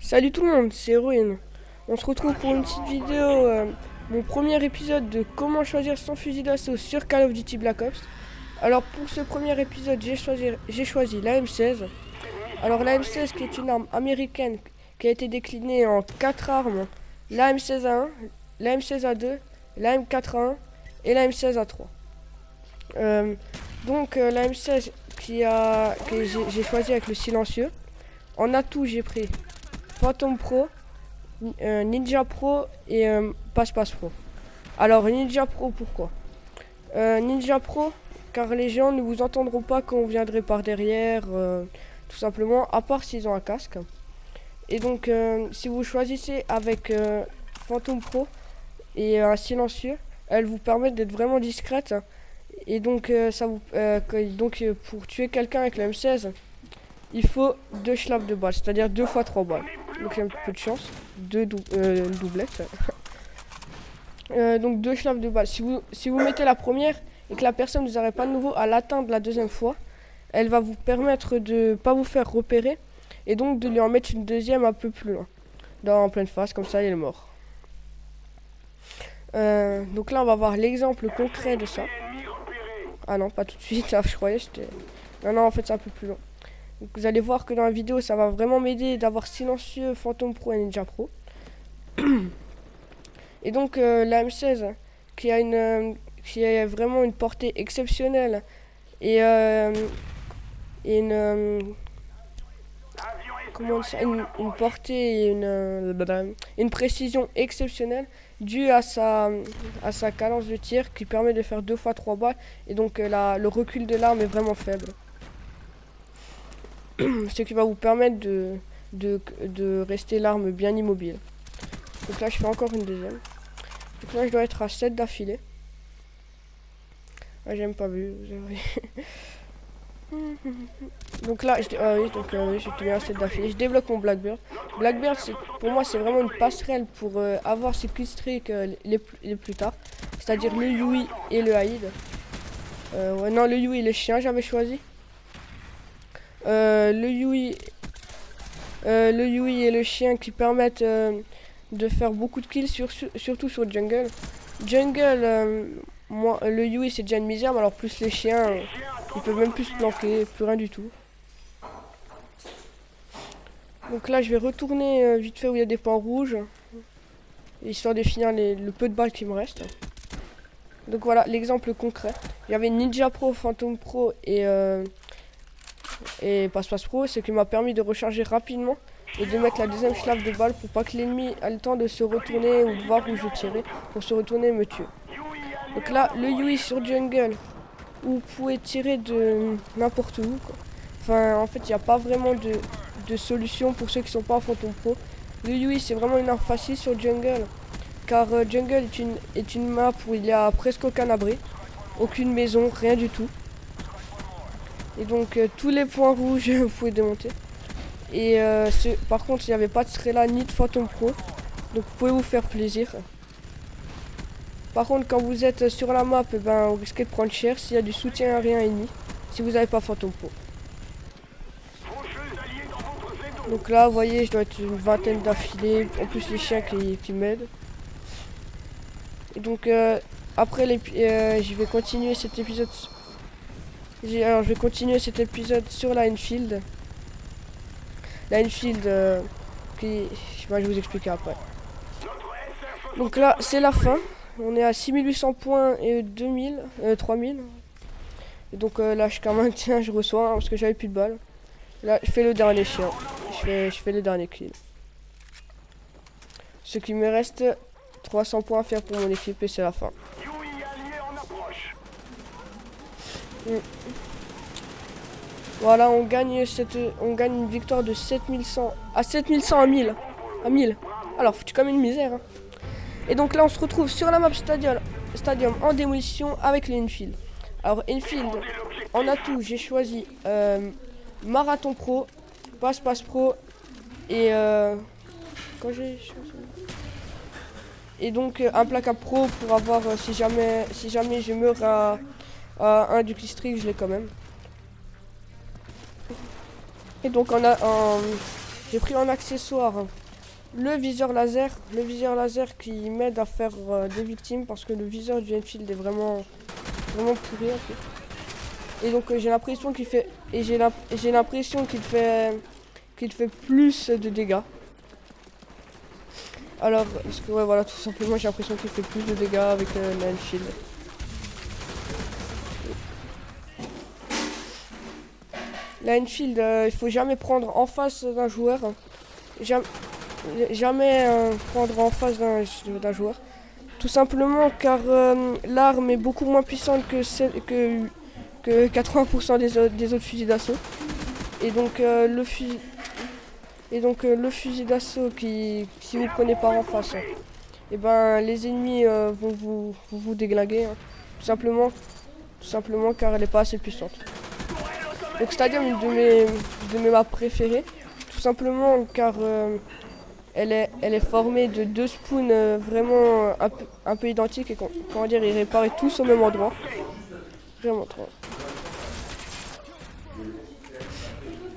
Salut tout le monde, c'est Héroïne. On se retrouve pour une petite vidéo, mon premier épisode de comment choisir son fusil d'assaut sur Call of Duty Black Ops. Alors pour ce premier épisode, j'ai choisi la M16. Alors la M16 qui est une arme américaine qui a été déclinée en 4 armes. La M16A1, la M16A2, la M4A1 et la M16A3. La M16 que j'ai choisi avec le silencieux. En atout j'ai pris Phantom Pro, Ninja Pro et Passe Pro. Alors Ninja Pro pourquoi Ninja Pro car les gens ne vous entendront pas quand on viendrait par derrière, tout simplement, à part s'ils ont un casque. Et donc si vous choisissez avec Phantom Pro et un silencieux, elle vous permet d'être vraiment discrète. Et donc pour tuer quelqu'un avec la M16, il faut 2 schlaps de balles, c'est-à-dire 2 fois 3 balles. Donc il y a un peu de chance, 2 doublettes. Donc 2 schlaps de balles. Si vous mettez la première et que la personne ne vous arrête pas de nouveau à l'atteindre la deuxième fois, elle va vous permettre de ne pas vous faire repérer et donc de lui en mettre une deuxième un peu plus loin, en pleine face, comme ça il est mort. Donc là on va voir l'exemple concret de ça. Ah non, pas tout de suite, je croyais c'était... Non, en fait c'est un peu plus long. Donc vous allez voir que dans la vidéo ça va vraiment m'aider d'avoir silencieux, Phantom Pro et Ninja Pro. Et donc la M16 qui a vraiment une portée exceptionnelle et une portée et une précision exceptionnelle due à sa cadence de tir qui permet de faire 2 fois 3 balles et donc le recul de l'arme est vraiment faible. Ce qui va vous permettre de rester l'arme bien immobile. Donc là je fais encore une deuxième. Donc là je dois être à 7 d'affilée. Ah, j'ai même pas vu, vous avez... Donc là, j'ai tenu à 7 d'affilée. Je débloque mon Blackbird. Blackbird, pour moi, c'est vraiment une passerelle pour avoir ces killstreaks les plus tard. C'est-à-dire le Yui et le Haïd. Non, le Yui et le chien, j'avais choisi. Le Yui et le chien qui permettent de faire beaucoup de kills, surtout sur Jungle. Jungle, le Yui c'est déjà une misère, mais alors plus les chiens, ils peuvent même plus se planquer, plus rien du tout. Donc là je vais retourner vite fait où il y a des points rouges, histoire de finir le peu de balles qui me reste. Donc voilà l'exemple concret. Il y avait Ninja Pro, Phantom Pro et Passe Pro, ce qui m'a permis de recharger rapidement et de mettre la deuxième schlaf de balle pour pas que l'ennemi ait le temps de se retourner ou de voir où je tirais pour se retourner et me tuer. Donc là, le Yui sur Jungle, où vous pouvez tirer de n'importe où, quoi. Enfin, en fait, il n'y a pas vraiment de solution pour ceux qui sont pas en Phantom Pro. Le Yui, c'est vraiment une arme facile sur Jungle, car Jungle est une map où il y a presque aucun abri, aucune maison, rien du tout. Et donc, tous les points rouges, vous pouvez démonter. Et par contre, il n'y avait pas de Strela ni de Phantom Pro, donc vous pouvez vous faire plaisir. Par contre, quand vous êtes sur la map, vous risquez de prendre cher s'il y a du soutien aérien ennemi, si vous n'avez pas Phantom Pro. Donc là, vous voyez, je dois être une vingtaine d'affilées, en plus les chiens qui m'aident. Et donc, après, je vais continuer cet épisode. Je vais continuer cet épisode sur la Enfield. La Enfield, je vais vous expliquer après. Donc là, c'est la fin. On est à 6800 points et 3000. Et donc là, jusqu'à maintenant, je reçois parce que j'avais plus de balles. Là, je fais le dernier chien. Je fais le dernier kill. Ce qui me reste 300 points à faire pour mon équipe et c'est la fin. Voilà, on gagne une victoire de 7100 à 7100 à 1000. À 1000. Alors, foutu comme une misère. Hein. Et donc là, on se retrouve sur la map Stadium en démolition avec les Enfield. Alors, Enfield, en atout, j'ai choisi Marathon Pro, Passe Pro et et donc implacable pro pour avoir si jamais je meurs à un du killstreak, je l'ai quand même. Et donc J'ai pris en accessoire le viseur laser qui m'aide à faire des victimes parce que le viseur du Enfield est vraiment pourri un peu. Et donc j'ai l'impression qu'il fait qu'il fait plus de dégâts. Alors parce que ouais voilà, tout simplement j'ai l'impression qu'il fait plus de dégâts avec la Enfield. La Enfield, il faut jamais prendre en face d'un joueur. Jamais prendre en face d'un joueur. Tout simplement car l'arme est beaucoup moins puissante que 80% des autres fusils d'assaut. Et donc le fusil d'assaut si vous prenez pas en face, et ben les ennemis vont vous déglinguer. Hein. Tout simplement car elle est pas assez puissante. Donc Stadium est une de mes maps préférées. Tout simplement car elle est formée de deux spawns vraiment un peu identiques et comment dire, ils réparent tous au même endroit. Vraiment trop.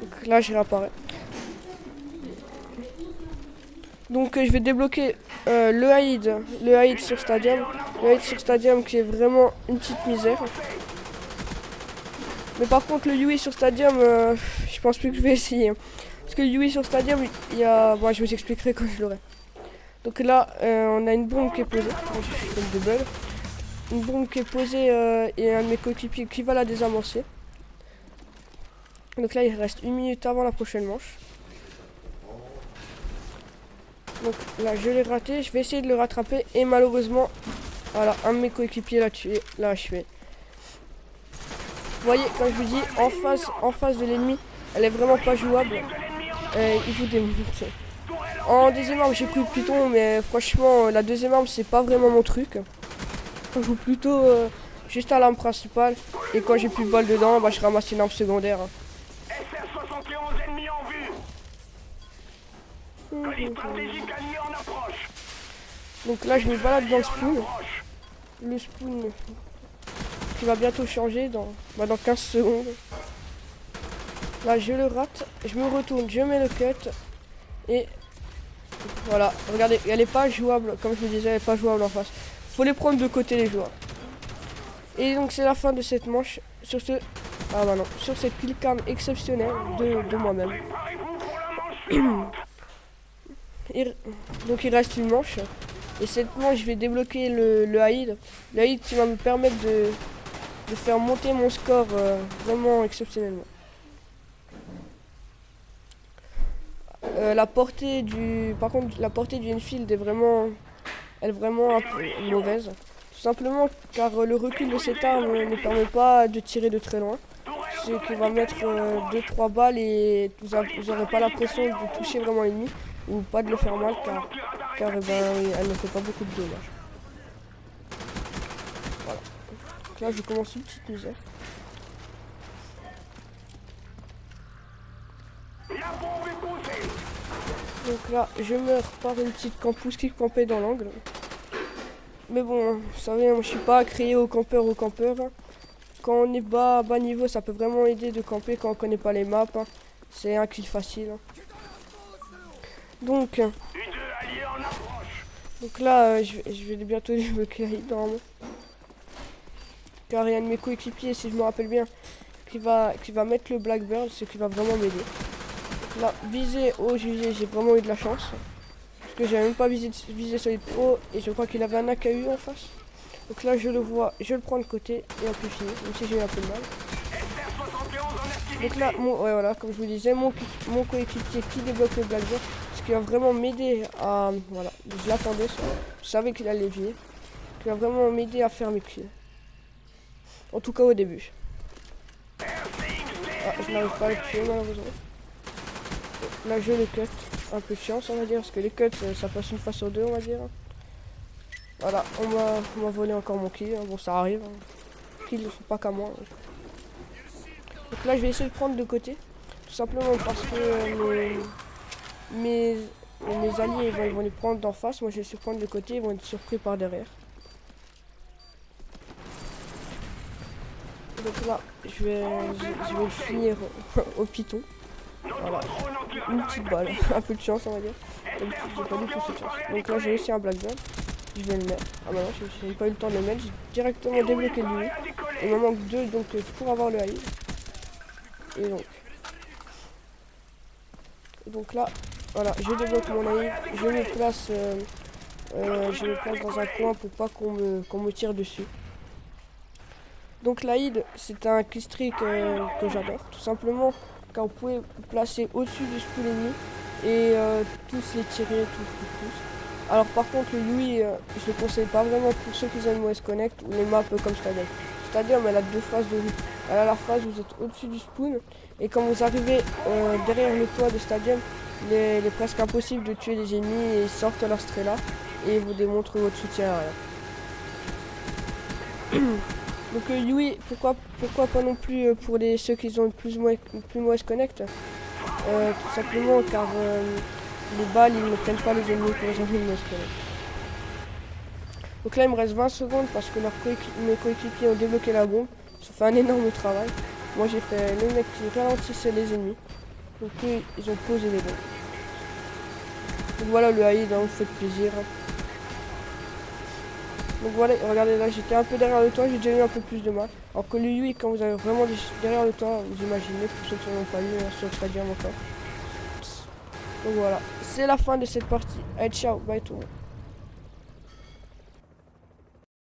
Donc là je réapparais. Donc je vais débloquer le Haïd sur Stadium. Le Haïd sur Stadium qui est vraiment une petite misère. Mais par contre le Yui sur Stadium, je pense plus que je vais essayer. Parce que le Yui sur Stadium, il y a... Bon, je vous expliquerai quand je l'aurai. Donc là, on a une bombe qui est posée. Je fais le double. Une bombe qui est posée et un de mes coéquipiers qui va la désamorcer. Donc là, il reste 1 minute avant la prochaine manche. Donc là, je l'ai raté. Je vais essayer de le rattraper. Et malheureusement, voilà, un de mes coéquipiers l'a tué. L'a achevé. Vous voyez, comme je vous dis, en face de l'ennemi, elle est vraiment pas jouable. Il vous démonte. En deuxième arme, j'ai pris le Python, mais franchement, la deuxième arme, c'est pas vraiment mon truc. Je joue plutôt juste à l'arme principale. Et quand j'ai plus de balles dedans, bah, je ramasse une arme secondaire. Donc là, je me balade dans le spawn. Le spawn qui va bientôt changer dans 15 secondes. Là, je le rate, je me retourne, je mets le cut. Et voilà, regardez, elle est pas jouable, comme je vous disais, elle est pas jouable en face. Faut les prendre de côté les joueurs. Et donc c'est la fin de cette manche sur cette killcam exceptionnelle de moi-même. Donc il reste une manche. Et cette manche, je vais débloquer le Haïd. Le Haïd qui va me permettre de faire monter mon score vraiment exceptionnellement. Par contre, la portée du Enfield est vraiment un peu mauvaise. Tout simplement car le recul de cette arme ne permet pas de tirer de très loin. Ce qui va mettre 2-3 balles et vous n'aurez pas l'impression de toucher vraiment l'ennemi ou pas de le faire mal car elle ne fait pas beaucoup de dommages. Voilà. Donc là je commence une petite misère. Donc là, je meurs par une petite campousse qui campait dans l'angle. Mais bon, vous savez, moi, je suis pas créé au campeur. Quand on est bas niveau, ça peut vraiment aider de camper quand on connaît pas les maps. Hein. C'est un kill facile. Hein. Donc là, je vais bientôt débloquer normalement. Car il y a un de mes coéquipiers, si je me rappelle bien, qui va mettre le Blackbird, ce qui va vraiment m'aider. Là, viser au GG, j'ai vraiment eu de la chance. Parce que j'avais même pas visé Solid Pro et je crois qu'il avait un AKU en face. Donc là, je le vois, je le prends de côté et on peut finir, même si j'ai eu un peu de mal. Donc là, voilà, comme je vous disais, mon coéquipier qui débloque le Blackbird, ce qui va vraiment m'aider à... Voilà, je l'attendais, je savais qu'il allait venir. Qui va vraiment m'aider à faire mes kills. En tout cas au début. Ah, je n'arrive pas à le tuer malheureusement. Là je le cut, un peu de chance on va dire, parce que les cuts ça passe une fois sur deux on va dire. Voilà, on m'a volé encore mon kill, bon ça arrive, hein. Kills ne sont pas qu'à moi. Donc là je vais essayer de prendre de côté, tout simplement parce que mes alliés ils vont les prendre d'en face, moi je vais essayer de prendre de côté, ils vont être surpris par derrière. Donc là je vais le finir au Python. Voilà, une petite balle, un peu de chance on va dire. D'habitude j'ai pas du tout cette chance. Donc là j'ai aussi un black jump, je vais le mettre. Ah bah non, j'ai pas eu le temps de le mettre, j'ai directement débloqué lui. Il me manque 2 donc pour avoir le high. Et donc là, voilà, je débloque mon high, je me place dans un coin pour pas qu'on me tire dessus. Donc l'Aïd, c'est un killstreak que j'adore, tout simplement car vous pouvez vous placer au-dessus du spool ennemi et tous les tirer, tous. Alors par contre le Yui, je le conseille pas vraiment pour ceux qui aiment OS Connect ou les maps comme Stadium. Stadium elle a 2 phases de route. Elle a la phase où vous êtes au-dessus du spawn et quand vous arrivez derrière le toit de Stadium, il est presque impossible de tuer les ennemis et ils sortent leur strela et vous démontrent votre soutien à rien. Donc Yui, pourquoi pas non plus pour ceux qui ont le plus mauvais connect, tout simplement car les balles ils ne prennent pas les ennemis pour les ennemis mauvais connect. Donc là il me reste 20 secondes parce que mes coéquipiers ont débloqué la bombe, ça fait un énorme travail. Moi j'ai fait le mec qui ralentissait les ennemis, donc eux ils ont posé les bombes. Donc voilà le Haïd, hein, vous faites plaisir. Donc voilà, regardez là, j'étais un peu derrière le toit, j'ai déjà eu un peu plus de mal. Alors que le Yui, quand vous avez vraiment derrière le toit, vous imaginez, pour ceux qui n'ont pas eu sur le stadium encore. Donc voilà, c'est la fin de cette partie. Allez, ciao, bye tout le monde.